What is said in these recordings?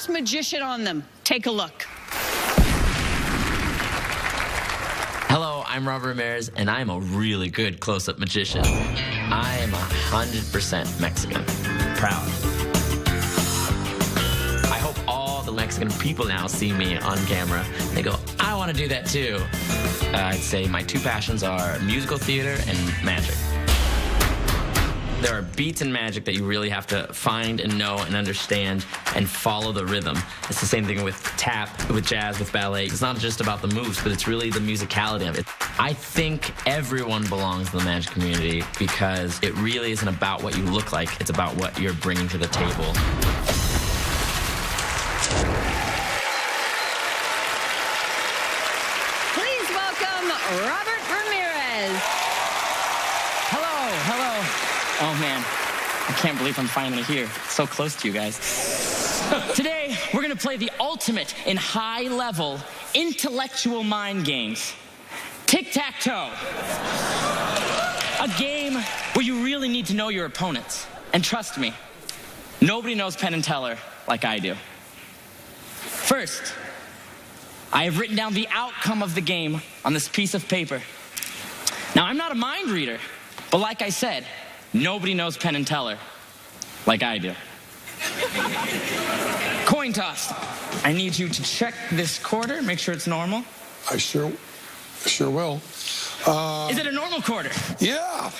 close magician on them. Take a look. Hello, I'm Robert Ramirez, and I'm a really good close-up magician. I am 100% Mexican. Proud. I hope all the Mexican people now see me on camera. They go, I want to do that too. I'd say my two passions are musical theater and magic. There are beats in magic that you really have to find and know and understand and follow the rhythm. It's the same thing with tap, with jazz, with ballet. It's not just about the moves, but it's really the musicality of it. I think everyone belongs in the magic community because it really isn't about what you look like. It's about what you're bringing to the table. Please welcome Robert Ramirez. Hello. Oh, man. I can't believe I'm finally here. So close to you guys. Today, we're going to play the ultimate in high-level intellectual mind games. Tic-tac-toe. A game where you really need to know your opponents. And trust me, nobody knows Penn Teller like I do. First, I have written down the outcome of the game on this piece of paper. Now, I'm not a mind reader, but like I said, nobody knows Penn Teller like I do. Coin toss. I need you to check this quarter, make sure it's normal. I sure will. Is it a normal quarter? Yeah.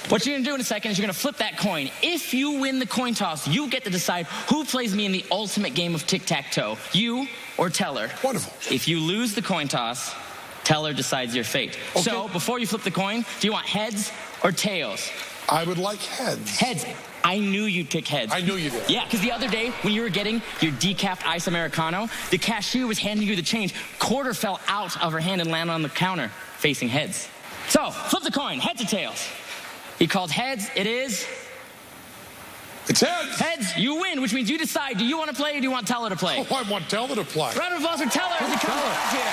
What you're gonna do in a second is you're gonna flip that coin. If you win the coin toss, you get to decide who plays me in the ultimate game of tic-tac-toe, you or Teller. Wonderful. If you lose the coin toss, Teller decides your fate. Okay. So before you flip the coin, do you want heads or tails? I would like heads. Heads. I knew you'd pick heads. I knew you did. Yeah, because the other day when you were getting your decapped ice Americano, the cashier was handing you the change. Quarter fell out of her hand and landed on the counter, facing heads. So, flip the coin, heads or tails? He called heads, it is... It's heads. Heads, you win, which means you decide, do you want to play or do you want Teller to play? Oh, I want Teller to play. Round of applause for Teller as he comes out here.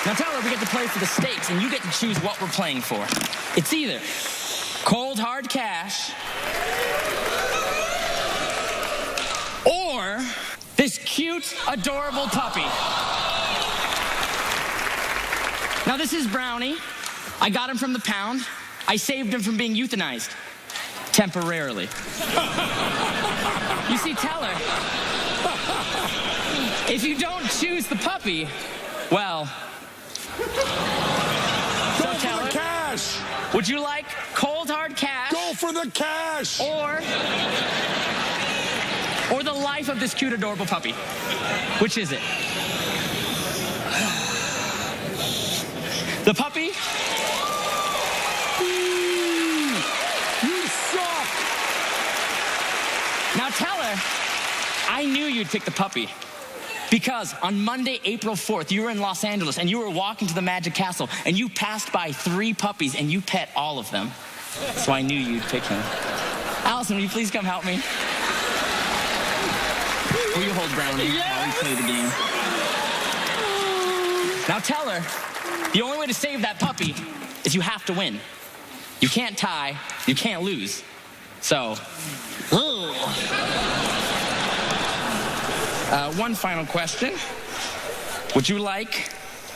Now, Teller, we get to play for the stakes, and you get to choose what we're playing for. It's either cold, hard cash, or this cute, adorable puppy. Now, this is Brownie. I got him from the pound. I saved him from being euthanized. Temporarily. You see, Teller, if you don't choose the puppy, well... Go for the cash. Would you like cold hard cash? Go for the cash. Or the life of this cute, adorable puppy? Which is it? The puppy? You suck. Now, Teller, I knew you'd pick the puppy. Because on Monday, April 4th, you were in Los Angeles and you were walking to the Magic Castle and you passed by 3 puppies and you pet all of them. So I knew you'd pick him. Allison, will you please come help me? Will you hold Brownie while we play the game? Now, Teller, the only way to save that puppy is you have to win. You can't tie, you can't lose. So, one final question. Would you like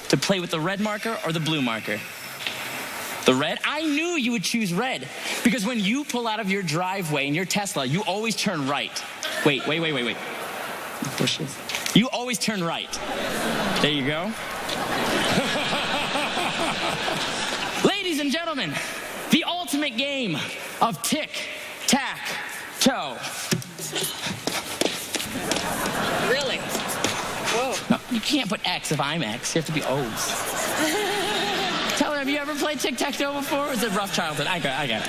to play with the red marker or the blue marker? The red? I knew you would choose red because when you pull out of your driveway in your Tesla, you always turn right. Wait. Bushes. You always turn right. There you go. Ladies and gentlemen, the ultimate game of tic-tac-toe. Really? Whoa. No, you can't put X if I'm X. You have to be O's. Teller, have you ever played tic-tac-toe before? Or is it rough childhood? I got it.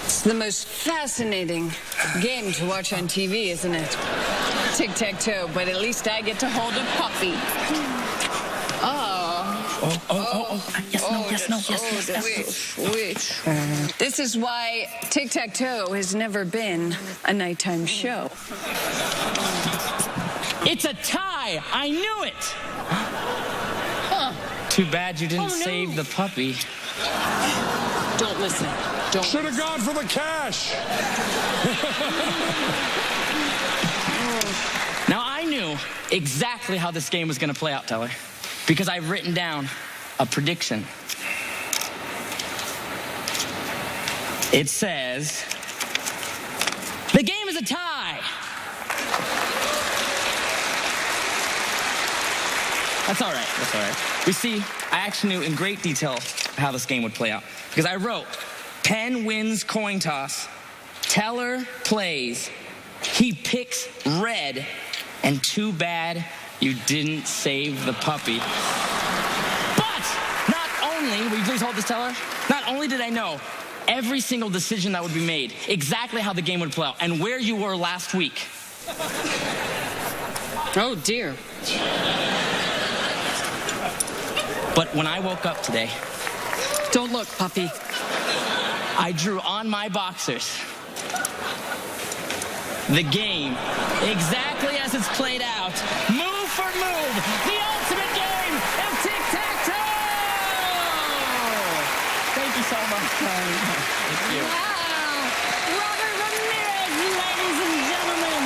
It's the most fascinating game to watch on TV, isn't it? Tic-tac-toe, but at least I get to hold a puppy. Yes, no. Which? This is why tic-tac-toe has never been a nighttime show. It's a tie. I knew it. Too bad you didn't save the puppy. Don't listen. Don't. Should have gone for the cash. Now, I knew exactly how this game was going to play out, Teller, because I've written down a prediction. It says, the game is a tie. That's all right. That's all right. You see, I actually knew in great detail how this game would play out, because I wrote, Penn wins coin toss, Teller plays, he picks red, and too bad you didn't save the puppy. But not only, will you please hold this, Teller? Not only did I know every single decision that would be made, exactly how the game would play out, and where you were last week. Oh, dear. But when I woke up today, Don't look, puppy. I drew on my boxers the game exactly as it's played out, move for move, the ultimate game of tic-tac-toe! Thank you so much. Thank you. Wow. Robert Ramirez, ladies and gentlemen.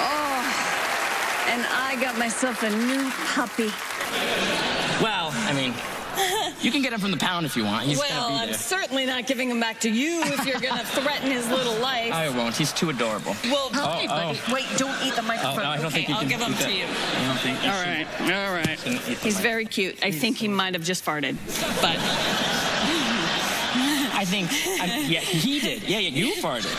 Oh. And I got myself a new puppy. Well, I mean, you can get him from the pound if you want. He's Well, gonna be I'm there. certainly not giving him back to you if you're going to threaten his little life. I won't. He's too adorable. Well, hi, buddy. Wait, don't eat the microphone. no, I don't okay, think you I'll can give him eat that. to you. I don't think you All right, all right. shouldn't eat the He's mic. very cute. I think he might have just farted, but I think, yeah, he did. Yeah, you farted.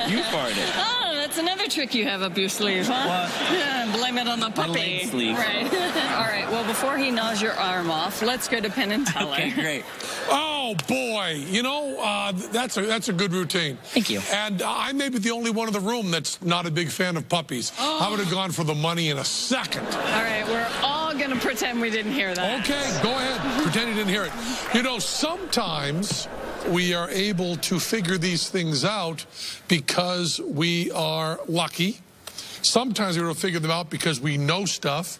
You farted. oh, that's another trick you have up your sleeve, huh? What? Yeah, blame it on the puppy. leg sleeve. Right. All right. Well, before he gnaws your arm off, let's go to Penn and Teller. Okay, great. Oh, boy. You know, that's a good routine. Thank you. And I may be the only one in the room that's not a big fan of puppies. I would have gone for the money in a second. All right. We're all going to pretend we didn't hear that. Okay, go ahead. Pretend you didn't hear it. You know, sometimes we are able to figure these things out because we are lucky. Sometimes we're able to figure them out because we know stuff.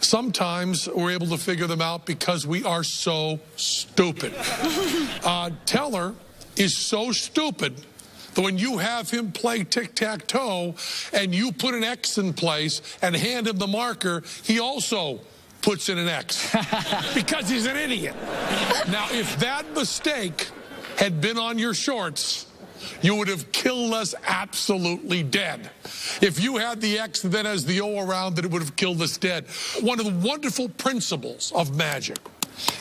Sometimes we're able to figure them out because we are so stupid. Teller is so stupid that when you have him play tic-tac-toe and you put an X in place and hand him the marker, he also puts in an X because he's an idiot. Now, if that mistake had been on your shorts, you would have killed us absolutely dead. If you had the X and then as the O around it, it would have killed us dead. One of the wonderful principles of magic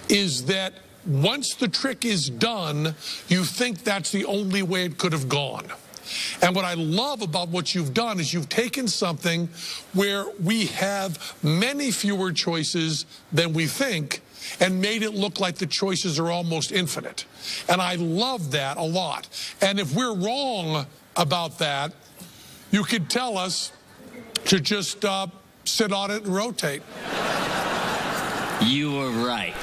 is that once the trick is done, you think that's the only way it could have gone. And what I love about what you've done is you've taken something where we have many fewer choices than we think and made it look like the choices are almost infinite. And I love that a lot. And if we're wrong about that, you could tell us to just sit on it and rotate. You were right.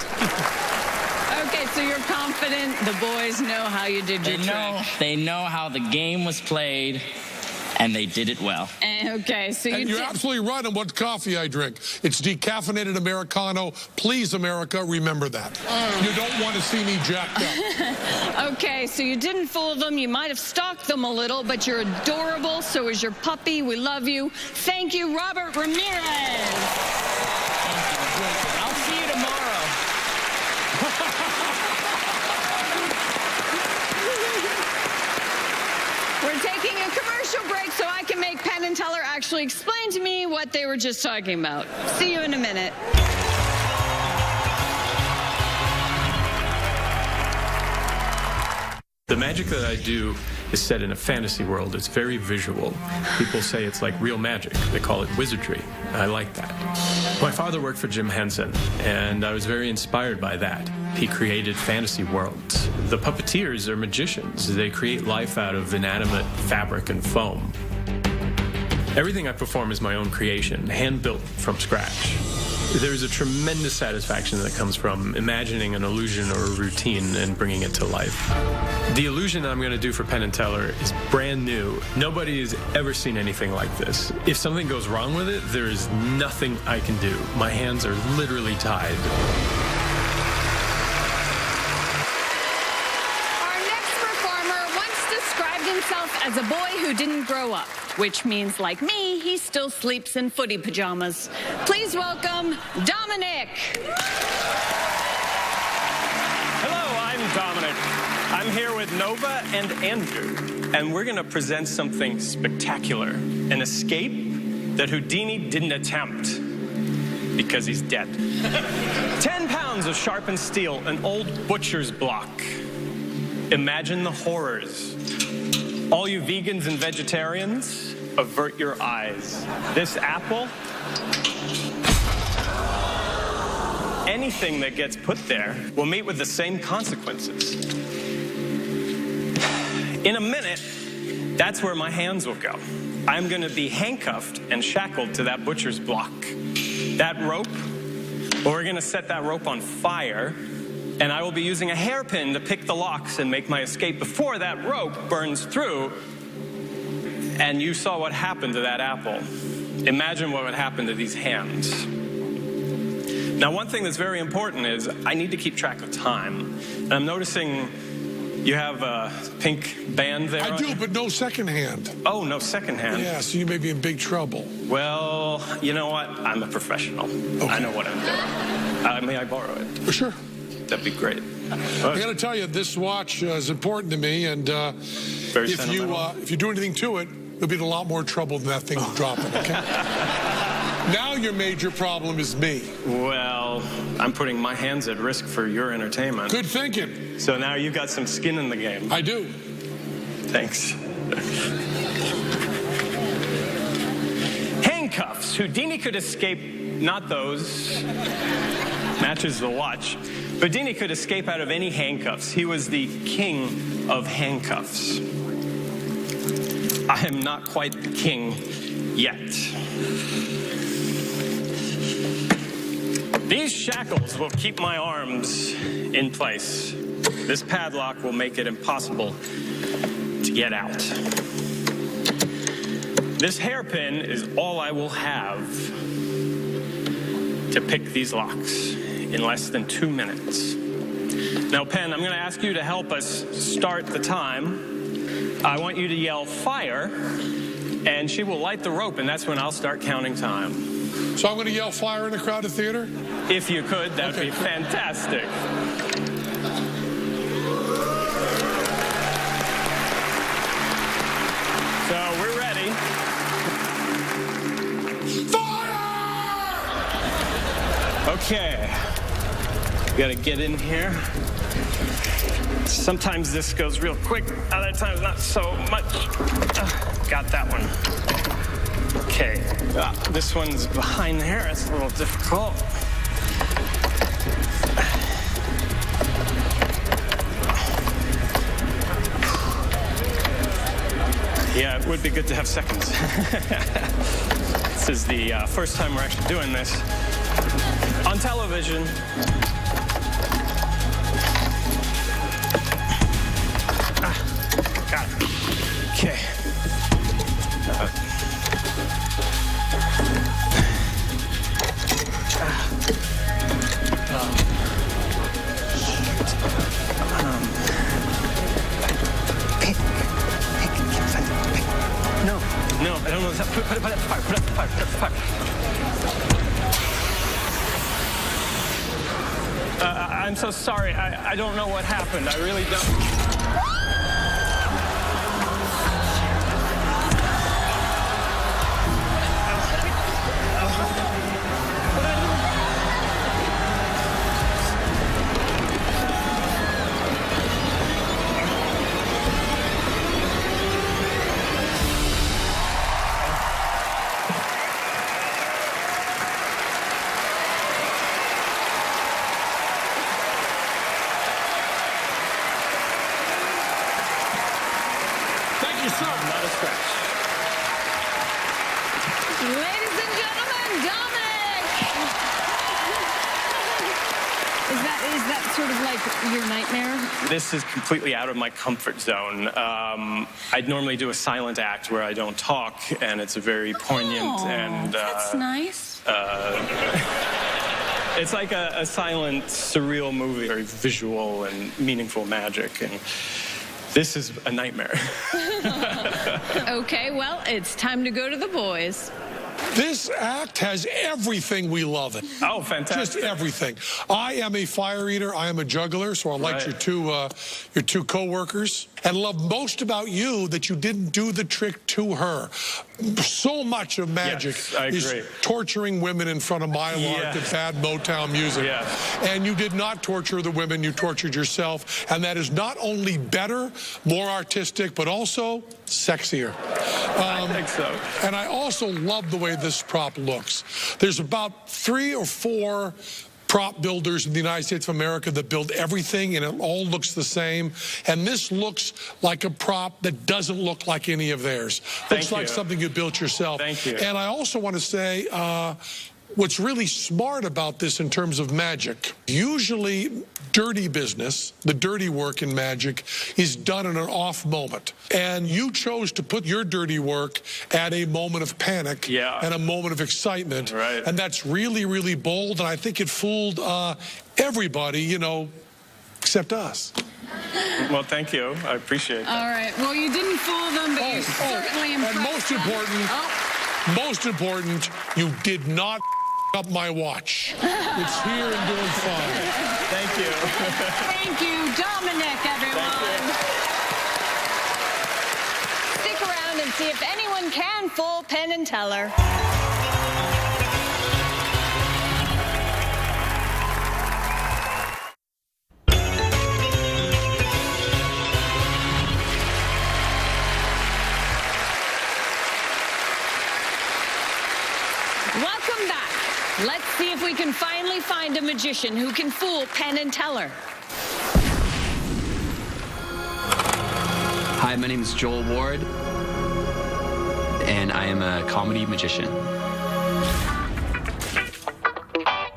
Okay, so you're confident the boys know how you did your trick. They know how the game was played, and they did it well. Okay, so And you're absolutely right on what coffee I drink. It's decaffeinated Americano. Please, America, remember that. You don't want to see me jacked up. Okay, so you didn't fool them. You might have stalked them a little, but you're adorable. So is your puppy. We love you. Thank you, Robert Ramirez. I'll see you tomorrow. We're taking a commercial break so I can make Penn and Teller actually explain to me what they were just talking about. See you in a minute. The magic that I do is set in a fantasy world. It's very visual. People say it's like real magic. They call it wizardry. I like that. My father worked for Jim Henson, and I was very inspired by that. He created fantasy worlds. The puppeteers are magicians. They create life out of inanimate fabric and foam. Everything I perform is my own creation, hand-built from scratch. There's a tremendous satisfaction that comes from imagining an illusion or a routine and bringing it to life. The illusion that I'm going to do for Penn Teller is brand new. Nobody has ever seen anything like this. If something goes wrong with it, there is nothing I can do. My hands are literally tied. Our next performer once described himself as a boy who didn't grow up, which means, like me, he still sleeps in footy pajamas. Please welcome Dominic. Hello, I'm Dominic. I'm here with Nova and Andrew, and we're going to present something spectacular, an escape that Houdini didn't attempt because he's dead. 10 pounds of sharpened steel, an old butcher's block. Imagine the horrors. All you vegans and vegetarians, avert your eyes. This apple, anything that gets put there will meet with the same consequences. In a minute, that's where my hands will go. I'm going to be handcuffed and shackled to that butcher's block. That rope, well, we're going to set that rope on fire, and I will be using a hairpin to pick the locks and make my escape before that rope burns through. And you saw what happened to that apple. Imagine what would happen to these hands. Now, one thing that's very important is I need to keep track of time. And I'm noticing you have a pink band there. I do, but no second hand. Oh, no second hand. Yeah, so you may be in big trouble. Well, you know what? I'm a professional. Okay. I know what I'm doing. May I borrow it? For sure. That'd be great. I got to tell you, this watch is important to me, and if you do anything to it, you'll be in a lot more trouble than that thing dropping, okay? Now your major problem is me. Well, I'm putting my hands at risk for your entertainment. Good thinking. So now you've got some skin in the game. I do. Thanks. Handcuffs. Houdini could escape, not those. Matches the watch. Houdini could escape out of any handcuffs. He was the king of handcuffs. I am not quite the king yet. These shackles will keep my arms in place. This padlock will make it impossible to get out. This hairpin is all I will have to pick these locks in less than 2 minutes. Now, Penn, I'm going to ask you to help us start the time. I want you to yell fire, and she will light the rope, and that's when I'll start counting time. So I'm going to yell fire in a crowded theater? If you could, that would be fantastic. So we're ready. Fire! Okay. We got to get in here. Sometimes this goes real quick, other times not so much. Got that one. Okay, this one's behind there. It's a little difficult. Yeah, it would be good to have seconds. This is the first time we're actually doing this on television. Got it. Okay. No, I don't know. Put it fire. Put it fire. I'm so sorry. I don't know what happened. I really don't. Is that sort of like your nightmare? This is completely out of my comfort zone. I'd normally do a silent act where I don't talk, and it's a very poignant and... that's nice. It's like a silent, surreal movie, very visual and meaningful magic, and this is a nightmare. Okay, well, it's time to go to the boys. This act has everything we love it. Oh, fantastic. Just everything. I am a fire eater. I am a juggler, so I liked your two co-workers. And love most about you that you didn't do the trick to her. So much of magic is torturing women in front of Mylar to bad Motown music. And you did not torture the women, you tortured yourself. And that is not only better, more artistic, but also sexier. I think so. And I also love the way this prop looks. There's about 3 or 4 prop builders in the United States of America that build everything, and it all looks the same. And this looks like a prop that doesn't look like any of theirs. Looks like something you built yourself. Thank you. And I also want to say, what's really smart about this in terms of magic, usually dirty business, the dirty work in magic, is done in an off moment. And you chose to put your dirty work at a moment of panic and a moment of excitement. Right. And that's really, really bold. And I think it fooled everybody, you know, except us. Well, thank you. I appreciate that. All right. Well, you didn't fool them, but you certainly impressed and most important, you did not up my watch. It's here and doing fine. Thank you. Thank you, Dominic, everyone. Stick around and see if anyone can fool Penn and Teller. Welcome back. Let's see if we can finally find a magician who can fool Penn and Teller. Hi, my name is Joel Ward, and I am a comedy magician.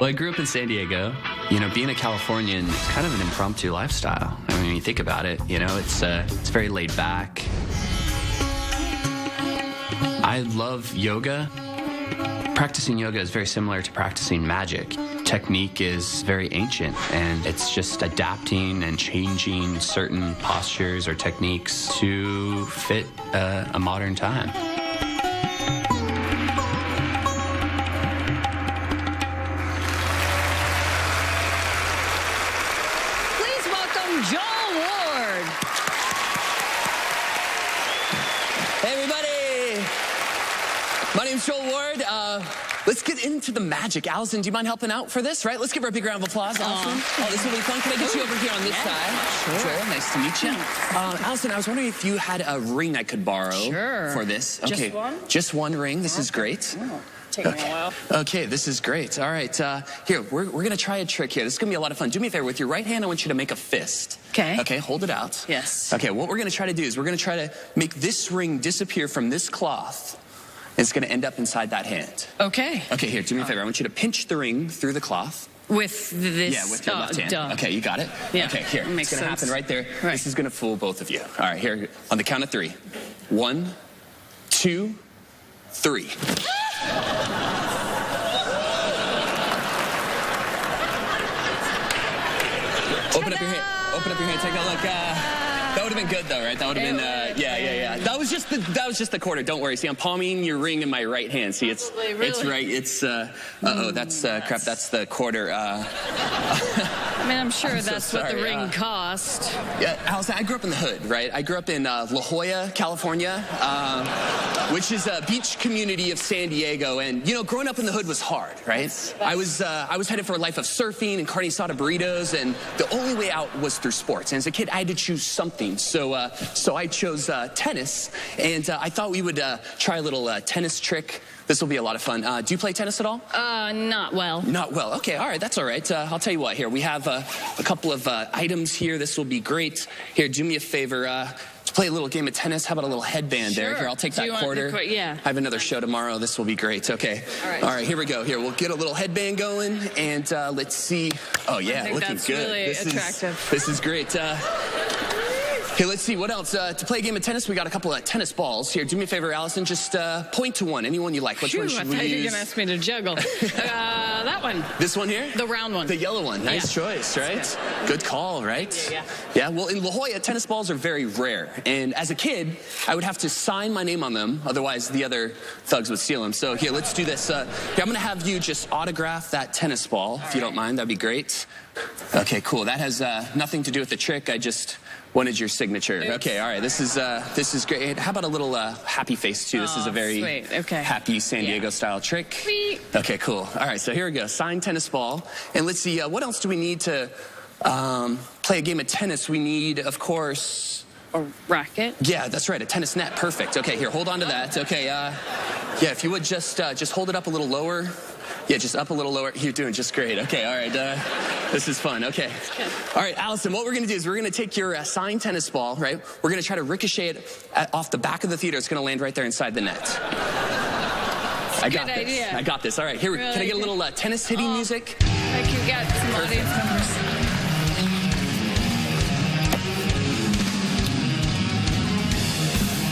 Well, I grew up in San Diego. You know, being a Californian is kind of an impromptu lifestyle. I mean, when you think about it, you know, it's very laid back. I love yoga. Practicing yoga is very similar to practicing magic. Technique is very ancient, and it's just adapting and changing certain postures or techniques to fit a modern time. Please welcome Joel Ward. Hey, everybody. My name's Joel Ward. Let's get into the magic. Allison, do you mind helping out for this, right? Let's give her a big round of applause, Allison. Oh, this will be fun. Can I get you over here on this side? Sure. Joel, nice to meet you. Allison, I was wondering if you had a ring I could borrow for this. Okay. Just one? Just one ring. This is great. Taking a while. Okay, this is great. All right, here, we're going to try a trick here. This is going to be a lot of fun. Do me a favor. With your right hand, I want you to make a fist. Okay. Okay, hold it out. Yes. Okay, what we're going to try to do is we're going to try to make this ring disappear from this cloth. It's going to end up inside that hand. Okay. Okay, here, do me a favor. I want you to pinch the ring through the cloth. With this? Yeah, with your left hand. Okay, you got it? Yeah. Okay, here. Makes it's going to happen right there. Right. This is going to fool both of you. All right, here, on the count of 3. 1, 2, 3. Open up your hand. Open up your hand. Take a look. That would have been good, though, right? That would have been, yeah. That was just the quarter. Don't worry. See, I'm palming your ring in my right hand. See, it's right. It's that's crap. That's the quarter. I mean, I'm sure that's what the ring cost. Yeah, Allison, I grew up in the hood, right? I grew up in La Jolla, California, which is a beach community of San Diego. And, you know, growing up in the hood was hard, right? I was headed for a life of surfing and carne asada burritos, and the only way out was through sports. And as a kid, I had to choose something. So I chose tennis, and I thought we would try a little tennis trick This will be a lot of fun. Do you play tennis at all? Not well. Not well. Okay, all right, that's all right. I'll tell you what, here, we have a couple of items here. This will be great. Here, do me a favor. To play a little game of tennis, how about a little headband there? Here, I'll take that quarter. Yeah. I have another show tomorrow. This will be great. Okay. All right, here we go. Here, we'll get a little headband going, and let's see. Oh, yeah, looking that's good. Really attractive. This is great. Hey, let's see, what else? To play a game of tennis, we got a couple of tennis balls. Here, do me a favor, Allison, just point to one, anyone you like. Which one should we use? I thought you were going to ask me to juggle. That one. This one here? The round one. The yellow one. Nice choice, right? Good call, right? Yeah, well, in La Jolla, tennis balls are very rare. And as a kid, I would have to sign my name on them, otherwise the other thugs would steal them. So here, let's do this. Here, I'm going to have you just autograph that tennis ball, if you don't mind. That'd be great. Okay, cool. That has nothing to do with the trick. I just wanted your signature. Okay, all right. This is great. How about a little happy face too? This is a very happy San Diego style trick. Sweet. Okay, cool. All right, so here we go. Signed tennis ball. And let's see, what else do we need to play a game of tennis? We need, of course, a racket. Yeah, that's right. A tennis net. Perfect. Okay, here, hold on to that. Okay, yeah, if you would just hold it up a little lower. Yeah, just up a little lower. You're doing just great. Okay, all right. This is fun. Okay. All right, Allison, what we're going to do is we're going to take your signed tennis ball, right? We're going to try to ricochet it off the back of the theater. It's going to land right there inside the net. I got this. Idea. I got this. All right, here, can I get a little tennis hitting music? Like you got some audience members.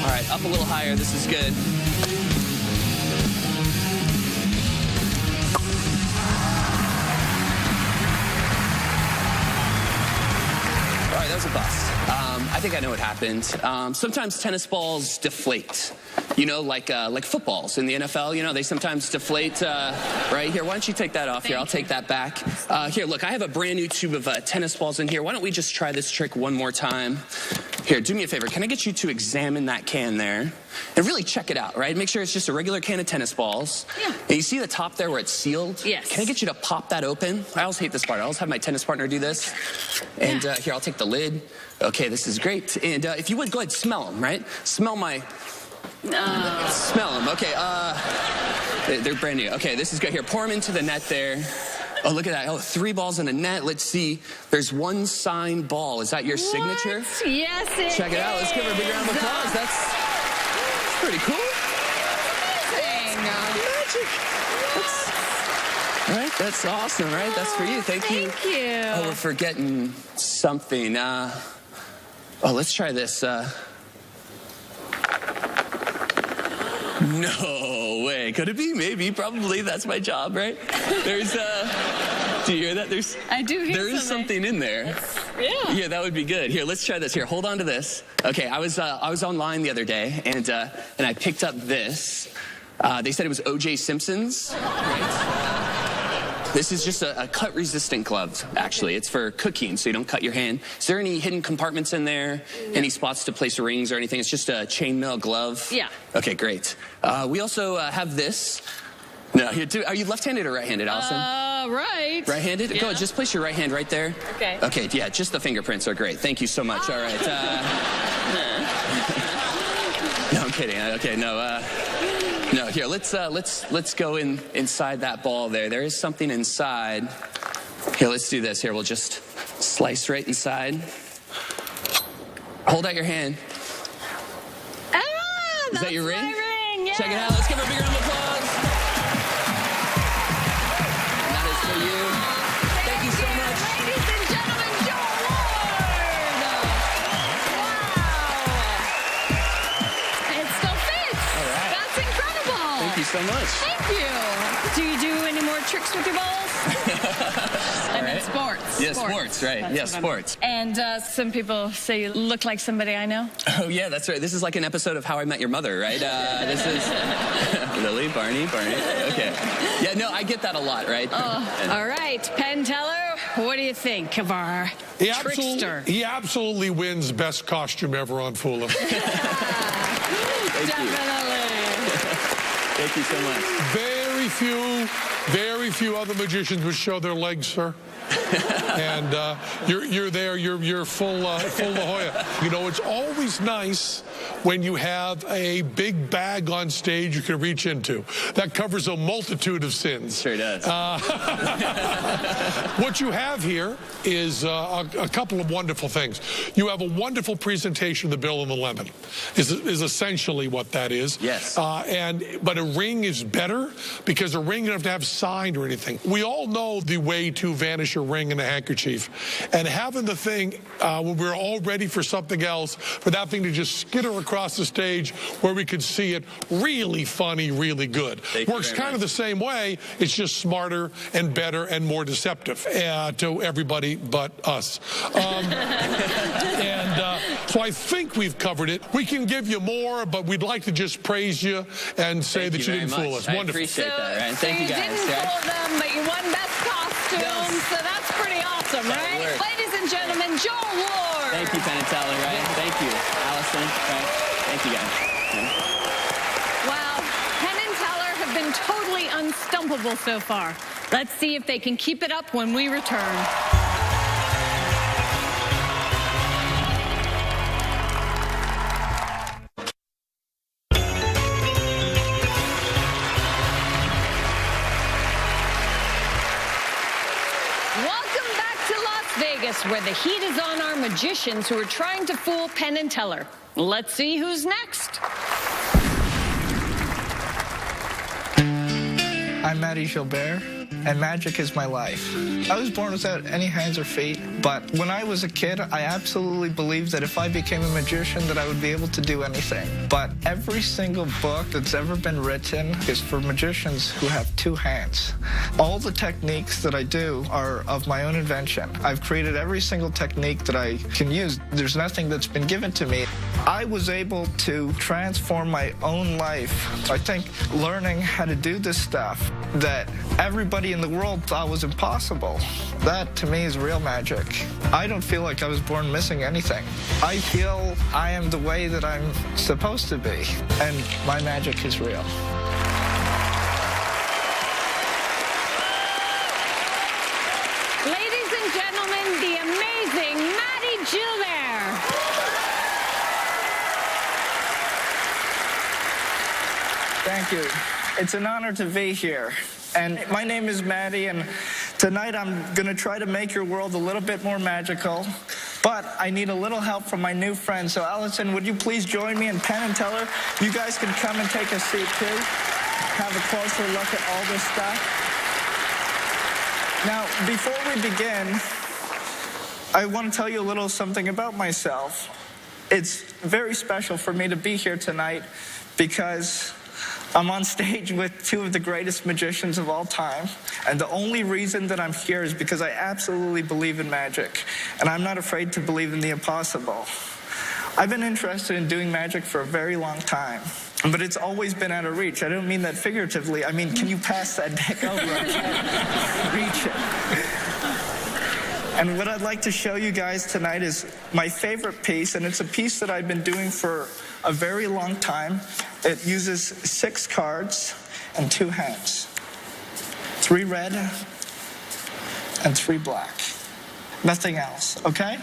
All right, up a little higher. This is good. That was a bust. I think I know what happened. Sometimes tennis balls deflate. You know, like footballs in the NFL. You know, they sometimes deflate. Right here, why don't you take that off? Here, I'll take that back. Here, look, I have a brand new tube of tennis balls in here. Why don't we just try this trick one more time? Here, do me a favor. Can I get you to examine that can there and really check it out, right? Make sure it's just a regular can of tennis balls. Yeah. And you see the top there where it's sealed? Yes. Can I get you to pop that open? I always hate this part. I always have my tennis partner do this. And here, I'll take the lid. Okay, this is great. And if you would, go ahead, smell them, right? Smell my... Smell them. Okay, they're brand new. Okay, this is good. Here, pour them into the net there. Oh, look at that. Oh, 3 balls in a net. Let's see. There's 1 signed ball. Is that your signature? Yes, it is. Check it out. Let's give her a big round of applause. That's pretty cool. Amazing. Magic. All right, that's awesome, right? That's for you. Thank you. Thank you. Oh, we're forgetting something. Oh, let's try this. No way. Could it be? Maybe. Probably. That's my job, right? There's, do you hear that? I do hear there is something in there. Yeah. Yeah, that would be good. Here, let's try this. Here, hold on to this. Okay, I was online the other day, and I picked up this. They said it was O.J. Simpson's. Right? This is just a cut-resistant glove, actually. It's for cooking, so you don't cut your hand. Is there any hidden compartments in there? No. Any spots to place rings or anything? It's just a chainmail glove? Yeah. Okay, great. We also have this. No, here, are you left-handed or right-handed, Allison? Right. Right-handed? Yeah. Go ahead, just place your right hand right there. Okay. Okay, yeah, just the fingerprints are great. Thank you so much. All right. No, I'm kidding. Okay, no, here, let's go inside that ball there. There is something inside. Here, let's do this. Here, we'll just slice right inside. Hold out your hand. Is that your ring? My ring, yeah. Check it out. Let's give her a big round of applause. And that is for you. Thank you so much. Ladies and gentlemen, Joel Ward. Wow. It still fits. All right. That's incredible. Thank you so much. Thank you. Do you do any more tricks with your balls? I mean, sports. Yeah, sports, right. That's yeah, sports. And some people say you look like somebody I know. Oh, yeah, that's right. This is like an episode of How I Met Your Mother, right? This is Lily, Barney. Okay. Yeah, no, I get that a lot, right? All right, Penn Teller, what do you think of our trickster? He absolutely wins best costume ever on Fool 'Em. Definitely. Thank you so much. Very very few other magicians would show their legs, sir. And you're there. You're full La Jolla. You know, it's always nice when you have a big bag on stage you can reach into. That covers a multitude of sins. Sure does. What you have here is a couple of wonderful things. You have a wonderful presentation of the Bill and the Lemon. Is essentially what that is. Yes. But a ring is better because a ring you don't have to have signed or anything. We all know the way to vanish a ring and a handkerchief, and having the thing when we're all ready for something else, for that thing to just skitter across the stage where we could see it, really funny, really good. Works kind of the same way. It's just smarter and better and more deceptive to everybody but us. So I think we've covered it. We can give you more, but we'd like to just praise you and say that you didn't fool us. Wonderful. I appreciate that, Ryan. Thank you guys. You didn't fool them, but you won Best Costume, so that's pretty awesome, right? Ladies and gentlemen, Joel Ward. Thank you, Penn Teller, right? Thank you, Allison. Right? Thank you, guys. Wow, Penn and Teller have been totally unstumpable so far. Let's see if they can keep it up when we return. Where the heat is on our magicians who are trying to fool Penn and Teller. Let's see who's next. I'm Matty Gilbert, and magic is my life. I was born without any hands or feet, but when I was a kid, I absolutely believed that if I became a magician, that I would be able to do anything. But every single book that's ever been written is for magicians who have two hands. All the techniques that I do are of my own invention. I've created every single technique that I can use. There's nothing that's been given to me. I was able to transform my own life. I think learning how to do this stuff that everybody in the world thought was impossible, that to me is real magic. I don't feel like I was born missing anything. I feel I am the way that I'm supposed to be, and my magic is real. Ladies and gentlemen, the amazing Matty Gilbert. Thank you. It's an honor to be here. And my name is Matty, and tonight I'm going to try to make your world a little bit more magical. But I need a little help from my new friend. So, Allison, would you please join me? And Penn and Teller, you guys can come and take a seat, too. Have a closer look at all this stuff. Now, before we begin, I want to tell you a little something about myself. It's very special for me to be here tonight because I'm on stage with two of the greatest magicians of all time, and the only reason that I'm here is because I absolutely believe in magic, and I'm not afraid to believe in the impossible. I've been interested in doing magic for a very long time, but it's always been out of reach. I don't mean that figuratively. I mean, can you pass that deck over? I can't reach it. And what I'd like to show you guys tonight is my favorite piece, and it's a piece that I've been doing for a very long time. It uses 6 cards and 2 hands. 3 red and 3 black. Nothing else, okay?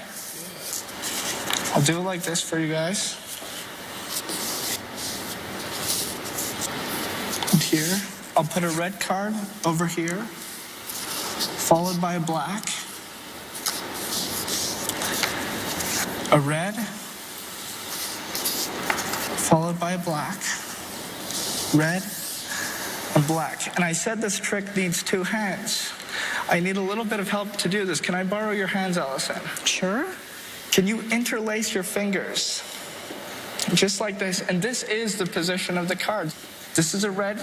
I'll do it like this for you guys. And here, I'll put a red card over here, followed by a black, a red, followed by a black, red, and black. And I said this trick needs 2 hands. I need a little bit of help to do this. Can I borrow your hands, Allison? Sure. Can you interlace your fingers? Just like this. And this is the position of the cards. This is a red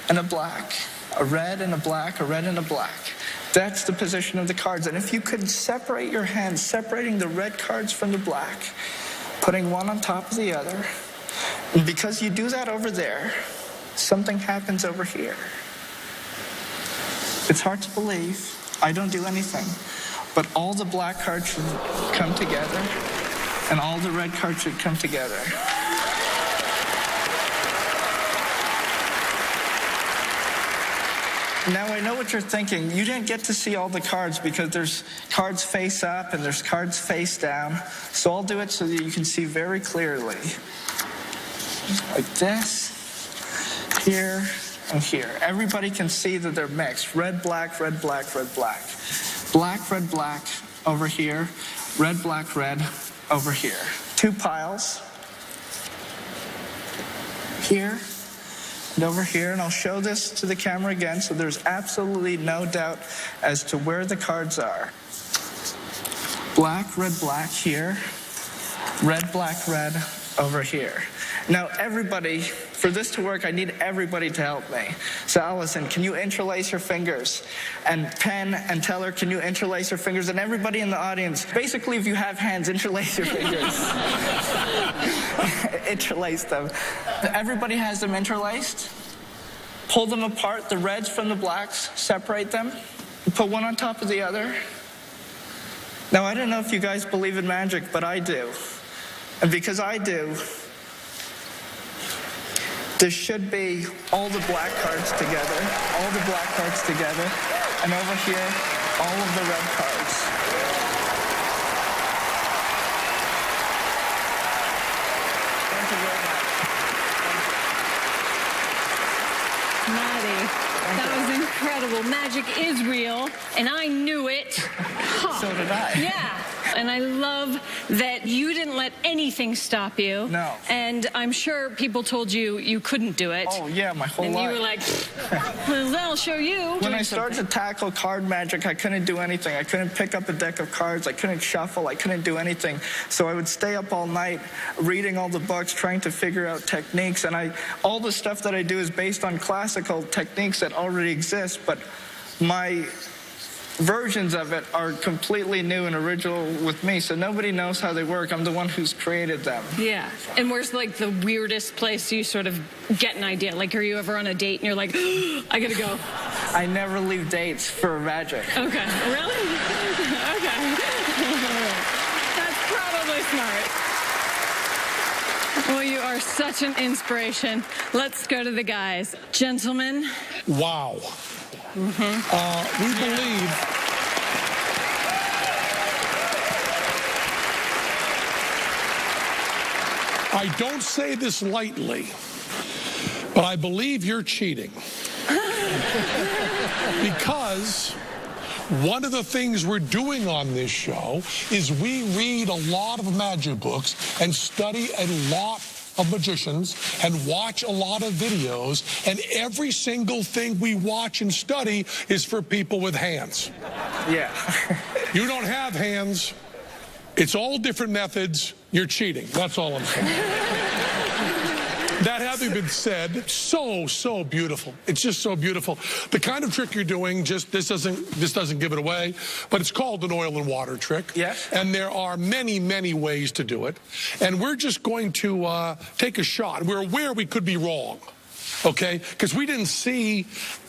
and a black, a red and a black, a red and a black. That's the position of the cards. And if you could separate your hands, separating the red cards from the black, putting one on top of the other, and because you do that over there, something happens over here. It's hard to believe. I don't do anything. But all the black cards should come together, and all the red cards should come together. Now I know what you're thinking. You didn't get to see all the cards because there's cards face up and there's cards face down. So I'll do it so that you can see very clearly. Like this, here, and here. Everybody can see that they're mixed. Red, black, red, black, red, black. Black, red, black over here. Red, black, red over here. 2 piles. Here and over here. And I'll show this to the camera again so there's absolutely no doubt as to where the cards are. Black, black here. Red, black, red over here. Now, everybody, for this to work, I need everybody to help me. So, Allison, can you interlace your fingers? And Penn and Teller, can you interlace your fingers? And everybody in the audience, basically, if you have hands, interlace your fingers. Interlace them. Everybody has them interlaced. Pull them apart, the reds from the blacks, separate them. Put one on top of the other. Now, I don't know if you guys believe in magic, but I do. And because I do, this should be all the black cards together, all the black cards together, and over here, all of the red cards. Thank you very much. Maddie, that was incredible. Magic is real, and I knew it. So did I. Yeah. And I love that you didn't let anything stop you. No. And I'm sure people told you you couldn't do it. Oh, yeah, my whole and life. And you were like, well, I'll show you. When I started to tackle card magic, I couldn't do anything. I couldn't pick up a deck of cards. I couldn't shuffle. I couldn't do anything. So I would stay up all night reading all the books, trying to figure out techniques. And all the stuff that I do is based on classical techniques that already exist, but my versions of it are completely new and original with me, so nobody knows how they work. I'm the one who's created them. Yeah. And where's like the weirdest place you sort of get an idea? Like, are you ever on a date and you're like, I gotta go? I never leave dates for magic. Okay. Really? Okay. That's probably smart. Well, you are such an inspiration. Let's go to the guys. Gentlemen. Wow. We believe I don't say this lightly, but I believe you're cheating. Because one of the things we're doing on this show is we read a lot of magic books and study a lot of magicians and watch a lot of videos, and every single thing we watch and study is for people with hands. Yeah. You don't have hands. It's all different methods. You're cheating. That's all I'm saying. That having been said, so beautiful. It's just so beautiful. The kind of trick you're doing, just this doesn't give it away, but it's called an oil and water trick. Yes. And there are many ways to do it. And we're just going to take a shot. We're aware we could be wrong, okay? Because we didn't see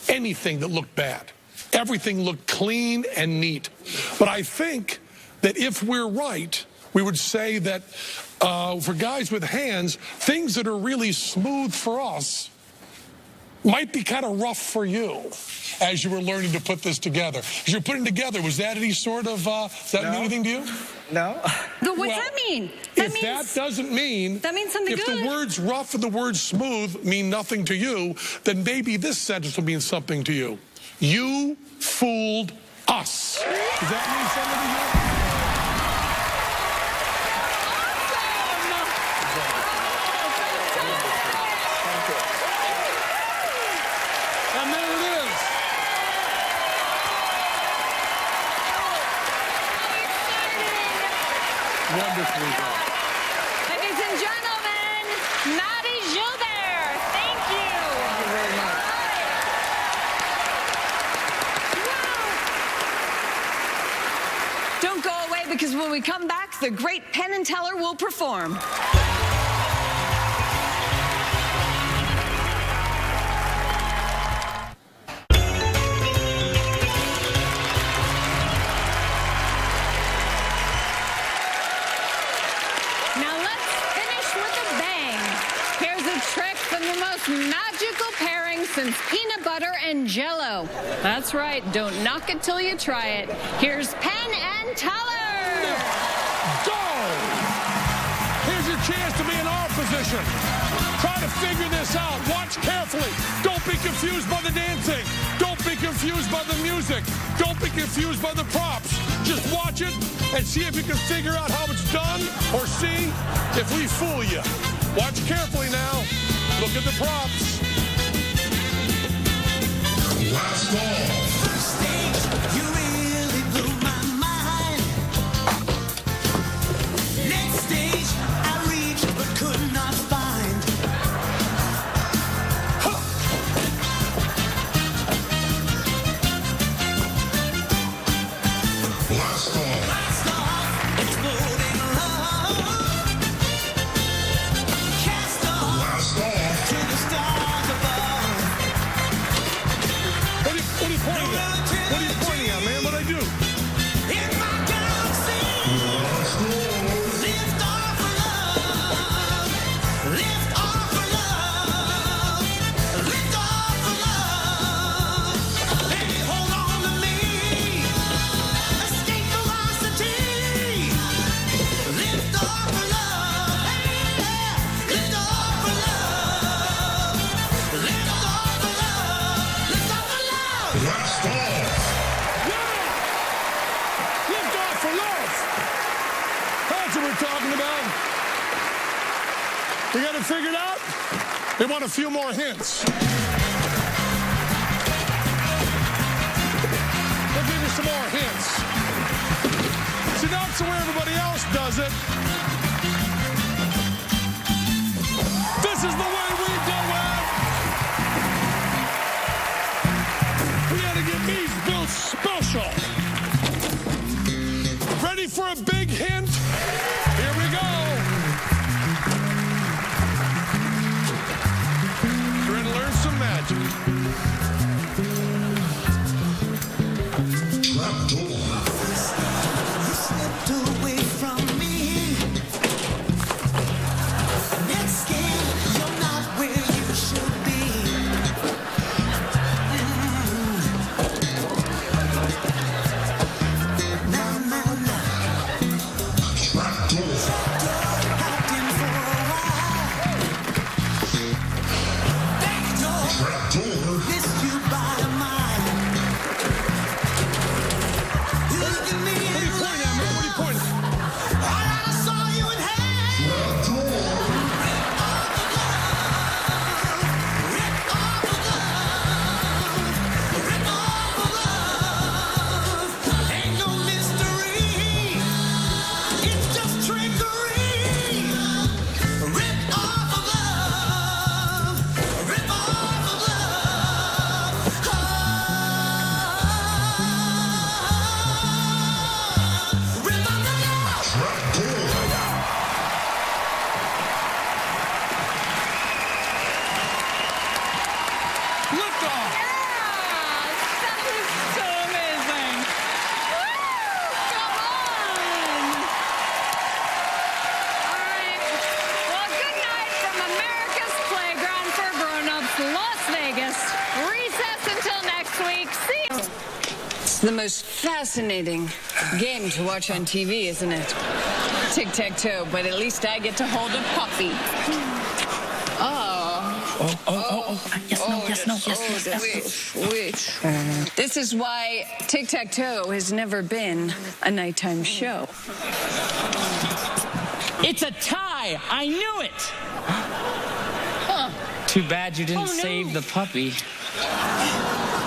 anything that looked bad. Everything looked clean and neat. But I think that if we're right, we would say that for guys with hands, things that are really smooth for us might be kind of rough for you as you were learning to put this together. As you're putting together, was that any sort of, does that mean anything to you? No. But what's that mean? That doesn't mean... That means something if good. If the words rough and the words smooth mean nothing to you, then maybe this sentence will mean something to you. You fooled us. Does that mean something to you? And there it is. Wonderfully done. Ladies and gentlemen, Maddie Gilbert. Thank you. Thank you very much. Wow. Don't go away, because when we come back, the great Penn Teller will perform. Now let's finish with a bang. Here's a trick from the most most magical pairing since peanut butter and Jell-O. That's right. Don't knock it till you try it. Here's Penn and Teller. Go! Here's your chance to be in our position. Try to figure this out. Watch carefully. Don't be confused by the dancing. Don't be confused by the music. Don't be confused by the props. Just watch it and see if you can figure out how it's done or see if we fool you. Watch carefully now. Look at the props. Last ball. First stage, you really blew my mind. Next stage, I reached but could not find. Last ball. Last off, exploding love. Cast off. Last off. To the stars above. What are you pointing at? What are you pointing at, man? What'd I do? In my galaxy. Lift off for love. Lift off for love. Lift off for love. Baby, hold on to me. Escape velocity. Lift off for love. Hey, lift off for love. Lift off for love. Lift off for love. Last ball. Yeah! Lift off for love. That's what we're talking about. You got it figured out? They want a few more hints. We'll give you some more hints. See, that's the way everybody else does it. This is the way we do it. We had to get these built special. Ready for a big hint? Here we go. You're going to learn some magic. You slipped away from me. Next scan, you're not where you should be. Now. Hopped in for a while. Back door. Missed you by a mile. You look at me What are you and pointing at, man? What are you pointing at? I saw you in hell. Rip off the glove. Rip off the glove. Ain't no mystery. It's just trickery. Rip off the glove. Rip off the glove. Rip off the glove. Lift off. That was so amazing. Woo! Come on. All right. Well, good night from America's Playground for Grown-Ups, Las Vegas. Recess until next week. See you. It's the most fascinating game to watch on TV, isn't it? Tic-tac-toe, but at least I get to hold a puppy. Which? This is why tic-tac-toe has never been a nighttime show. It's a tie. I knew it. Too bad you didn't save the puppy.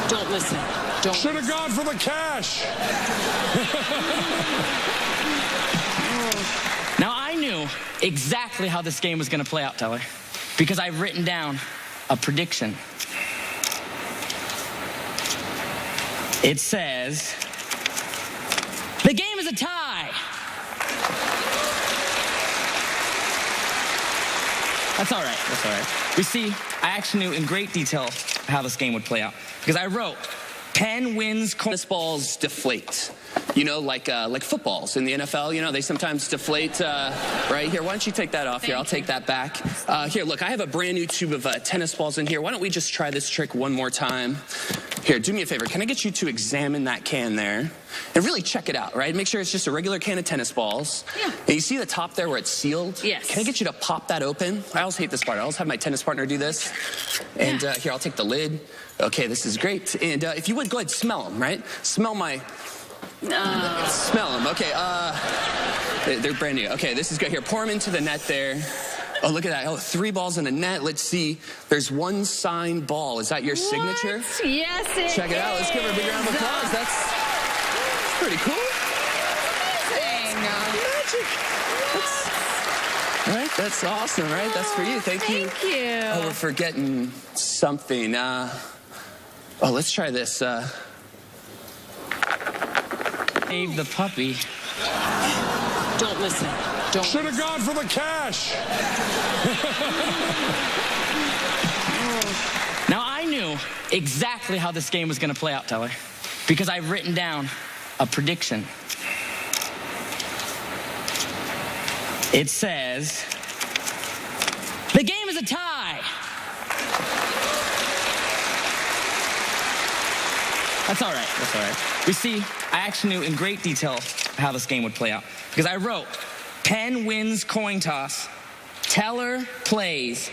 Don't listen. Don't. Should have gone for the cash. Now, I knew exactly how this game was going to play out, Teller, because I've written down a prediction. It says, the game is a tie. That's all right. That's all right. You see, I actually knew in great detail how this game would play out, because I wrote Penn wins. Tennis balls deflate. You know, like footballs in the NFL, you know, they sometimes deflate right here. Why don't you take that off here? I'll take that back. Here, look, I have a brand new tube of tennis balls in here. Why don't we just try this trick one more time? Here, do me a favor. Can I get you to examine that can there? And really check it out, right? Make sure it's just a regular can of tennis balls. Yeah. And you see the top there where it's sealed? Yes. Can I get you to pop that open? I always hate this part. I always have my tennis partner do this. And here, I'll take the lid. Okay, this is great. And if you would, go ahead, smell them, right? Smell my... Smell them. Okay, they're brand new. Okay, this is good. Here, pour them into the net there. Oh, look at that. Oh, 3 balls in the net. Let's see. There's 1 signed ball. Is that your signature? Yes, it is. Check it out. Let's give her a big round of applause. That's pretty cool. Magic. All right, that's awesome, right? That's for you. Thank you. Thank you. Oh, we're forgetting something. Oh, let's try this. Save the puppy. Don't listen. Don't. Should have gone for the cash. Now, I knew exactly how this game was going to play out, Teller, because I've written down a prediction. It says, the game is a tie. That's all right. That's all right. You see, I actually knew in great detail how this game would play out, because I wrote, Penn wins coin toss, Teller plays,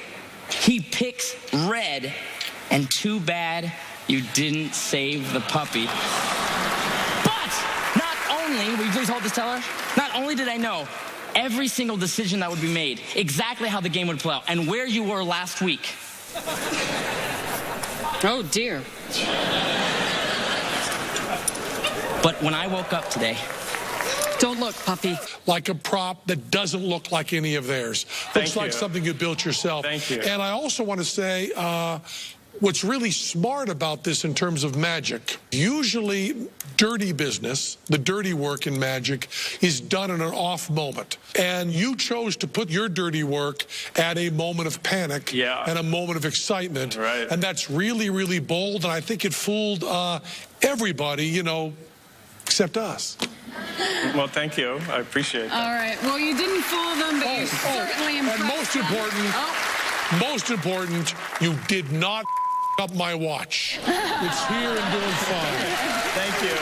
he picks red, and too bad you didn't save the puppy. But not only, will you please hold this, Teller? Not only did I know every single decision that would be made, exactly how the game would play out, and where you were last week. Oh, dear. But when I woke up today, Don't look, puppy. Like a prop that doesn't look like any of theirs. Looks like something you built yourself. Thank you. And I also want to say, what's really smart about this in terms of magic, usually dirty business, the dirty work in magic, is done in an off moment. And you chose to put your dirty work at a moment of panic and a moment of excitement. Right. And that's really, really bold. And I think it fooled everybody, you know, except us. Well, thank you. I appreciate that. All right. Well, you didn't fool them, but you certainly impressed And most important, you did not up my watch. It's here and doing fine. Thank you.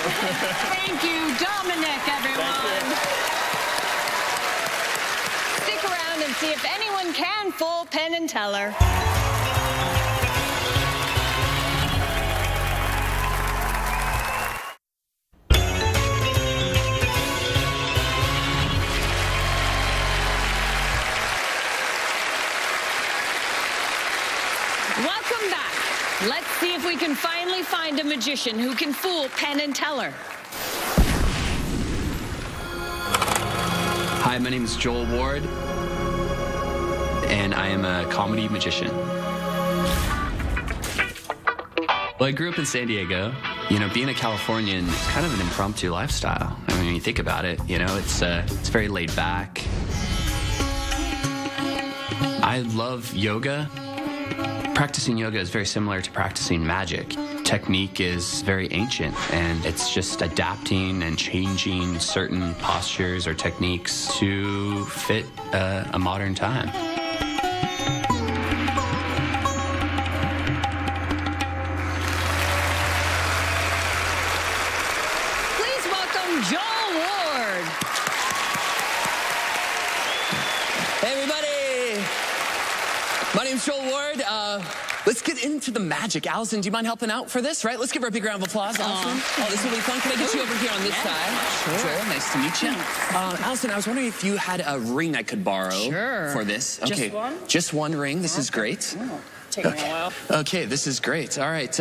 Thank you, Dominic, everyone. Stick around and see if anyone can fool Penn and Teller. Welcome back. Let's see if we can finally find a magician who can fool Penn and Teller. Hi, my name is Joel Ward, and I am a comedy magician. Well, I grew up in San Diego. You know, being a Californian is kind of an impromptu lifestyle. I mean, when you think about it, you know, it's very laid back. I love yoga. Practicing yoga is very similar to practicing magic. Technique is very ancient, and it's just adapting and changing certain postures or techniques to fit a modern time. Please welcome Joel Ward. Hey, everybody. My name's Joel Ward. Let's get into the magic. Allison, do you mind helping out for this, right? Let's give her a big round of applause, Allison. Oh, this will be fun. Can I get you over here on this side? Sure. Joel, nice to meet you. Allison, I was wondering if you had a ring I could borrow for this. Okay. Just one? Just one ring. This is great. Taking a while. Okay, this is great. All right,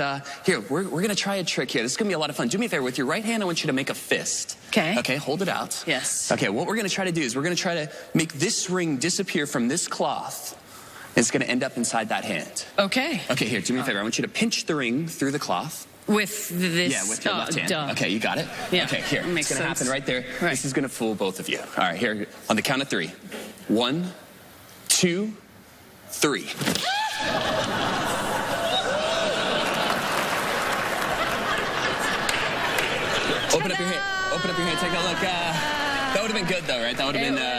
here, we're going to try a trick here. This is going to be a lot of fun. Do me a favor. With your right hand, I want you to make a fist. Okay. Okay, hold it out. Yes. Okay, what we're going to try to do is we're going to try to make this ring disappear from this cloth. It's going to end up inside that hand. Okay. Okay, here, do me a favor. I want you to pinch the ring through the cloth. With this. Yeah, with your left hand. Okay, you got it? Yeah. Okay, here. Makes It's going to happen right there. Right. This is going to fool both of you. All right, here, on the count of 3. 1, 2, 3. Open up your hand. Open up your hand. Take a look. That would have been good, though, right? That would have been...